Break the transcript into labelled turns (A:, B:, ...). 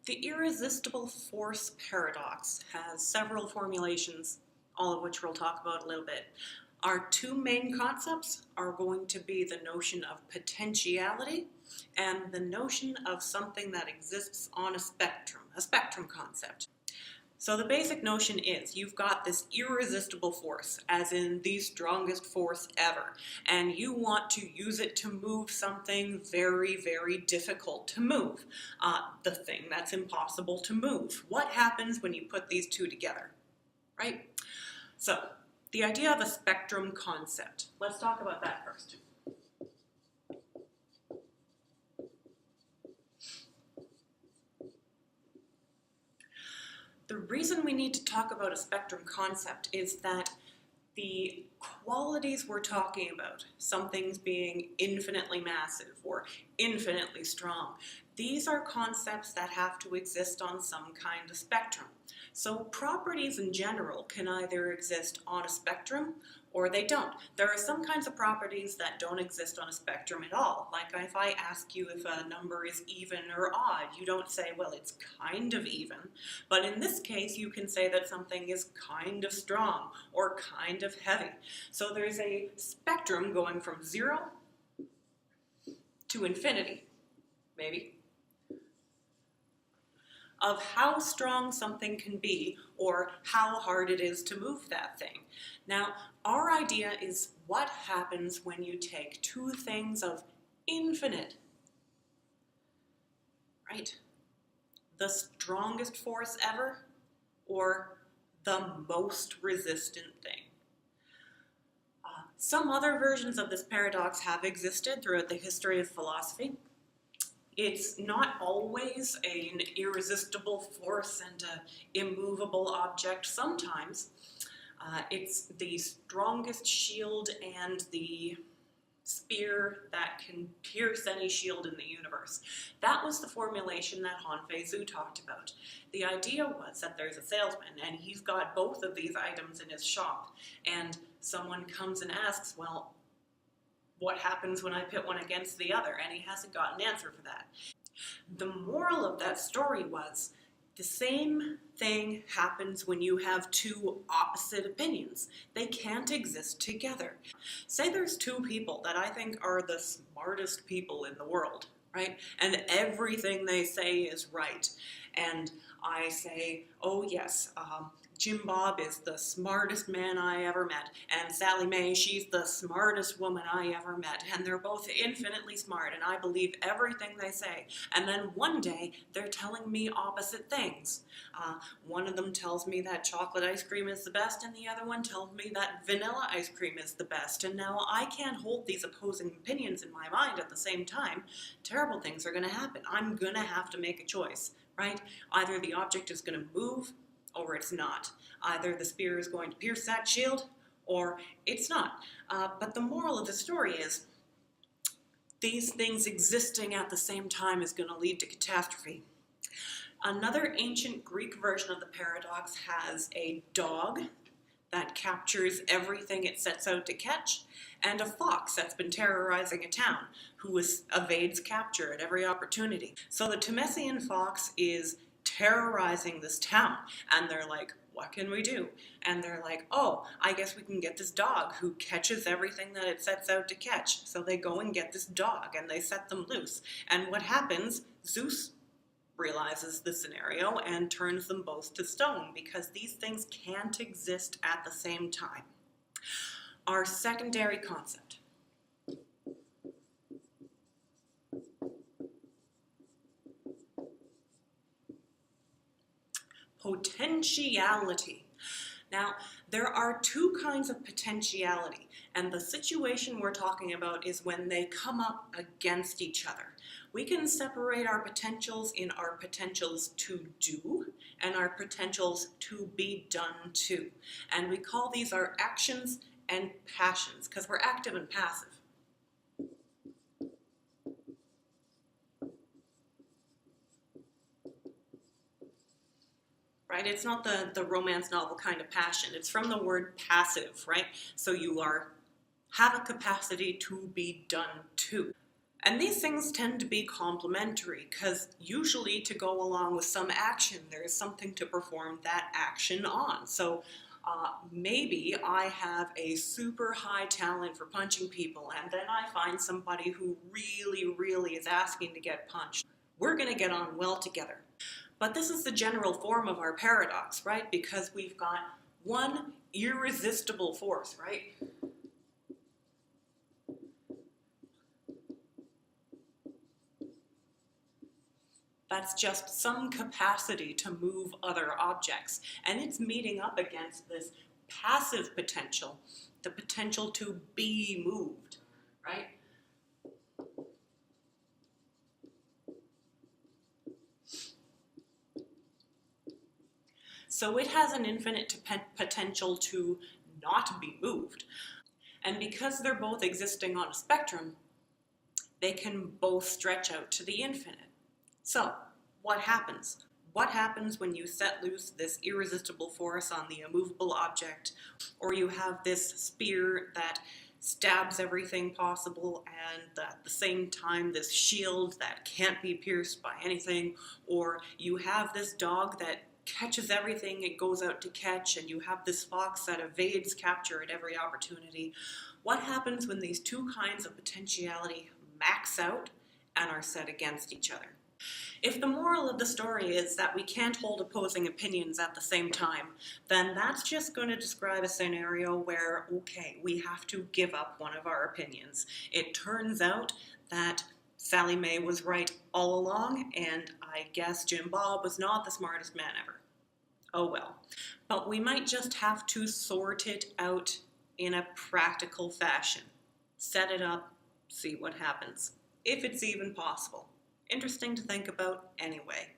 A: The irresistible force paradox has several formulations, all of which we'll talk about a little bit. Our two main concepts are going to be the notion of potentiality and the notion of something that exists on a spectrum concept. So the basic notion is you've got this irresistible force, as in the strongest force ever, and you want to use it to move something very, very difficult to move, the thing that's impossible to move. What happens when you put these two together, right? So the idea of a spectrum concept. Let's talk about that first. The reason we need to talk about a spectrum concept is that the qualities we're talking about, some things being infinitely massive or infinitely strong, these are concepts that have to exist on some kind of spectrum. So properties in general can either exist on a spectrum or they don't. There are some kinds of properties that don't exist on a spectrum at all. Like if I ask you if a number is even or odd, you don't say, well, it's kind of even. But in this case, you can say that something is kind of strong or kind of heavy. So there's a spectrum going from 0 to infinity, maybe, of how strong something can be or how hard it is to move that thing. Now, our idea is what happens when you take two things of infinite, right? The strongest force ever or the most resistant thing. Some other versions of this paradox have existed throughout the history of philosophy. It's not always an irresistible force and an immovable object. Sometimes it's the strongest shield and the spear that can pierce any shield in the universe. That was the formulation that Hanfei Zhu talked about. The idea was that there's a salesman and he's got both of these items in his shop, and someone comes and asks, well, what happens when I pit one against the other? And he hasn't got an answer for that. The moral of that story was the same thing happens when you have two opposite opinions. They can't exist together. Say there's two people that I think are the smartest people in the world, right? And everything they say is right. And I say, oh yes, Jim Bob is the smartest man I ever met, and Sally Mae, she's the smartest woman I ever met, and they're both infinitely smart, and I believe everything they say. And then one day, they're telling me opposite things. One of them tells me that chocolate ice cream is the best, and the other one tells me that vanilla ice cream is the best. And now I can't hold these opposing opinions in my mind at the same time. Terrible things are going to happen. I'm going to have to make a choice, right? Either the object is going to move, or it's not. Either the spear is going to pierce that shield, or it's not. But the moral of the story is, these things existing at the same time is going to lead to catastrophe. Another ancient Greek version of the paradox has a dog that captures everything it sets out to catch, and a fox that's been terrorizing a town, who evades capture at every opportunity. So the Temesian fox is terrorizing this town, and they're like, what can we do? And they're like, oh, I guess we can get this dog who catches everything that it sets out to catch. So they go and get this dog, and they set them loose. And what happens? Zeus realizes the scenario and turns them both to stone, because these things can't exist at the same time. Our secondary concept. Potentiality. Now, there are two kinds of potentiality, and the situation we're talking about is when they come up against each other. We can separate our potentials in our potentials to do and our potentials to be done to. And we call these our actions and passions, because we're active and passive. Right? It's not the romance novel kind of passion. It's from the word passive, right? So you have a capacity to be done to. And these things tend to be complementary because usually to go along with some action, there is something to perform that action on. So maybe I have a super high talent for punching people, and then I find somebody who really, really is asking to get punched. We're going to get on well together. But this is the general form of our paradox, right? Because we've got one irresistible force, right? That's just some capacity to move other objects. And it's meeting up against this passive potential, the potential to be moved, right? So it has an infinite potential to not be moved. And because they're both existing on a spectrum, they can both stretch out to the infinite. So, what happens? What happens when you set loose this irresistible force on the immovable object, or you have this spear that stabs everything possible, and at the same time this shield that can't be pierced by anything, or you have this dog that catches everything it goes out to catch, and you have this fox that evades capture at every opportunity? What happens when these two kinds of potentiality max out and are set against each other? If the moral of the story is that we can't hold opposing opinions at the same time, then that's just going to describe a scenario where, okay, we have to give up one of our opinions. It turns out that Sally Mae was right all along, and I guess Jim Bob was not the smartest man ever. Oh well. But we might just have to sort it out in a practical fashion. Set it up, see what happens. If it's even possible. Interesting to think about anyway.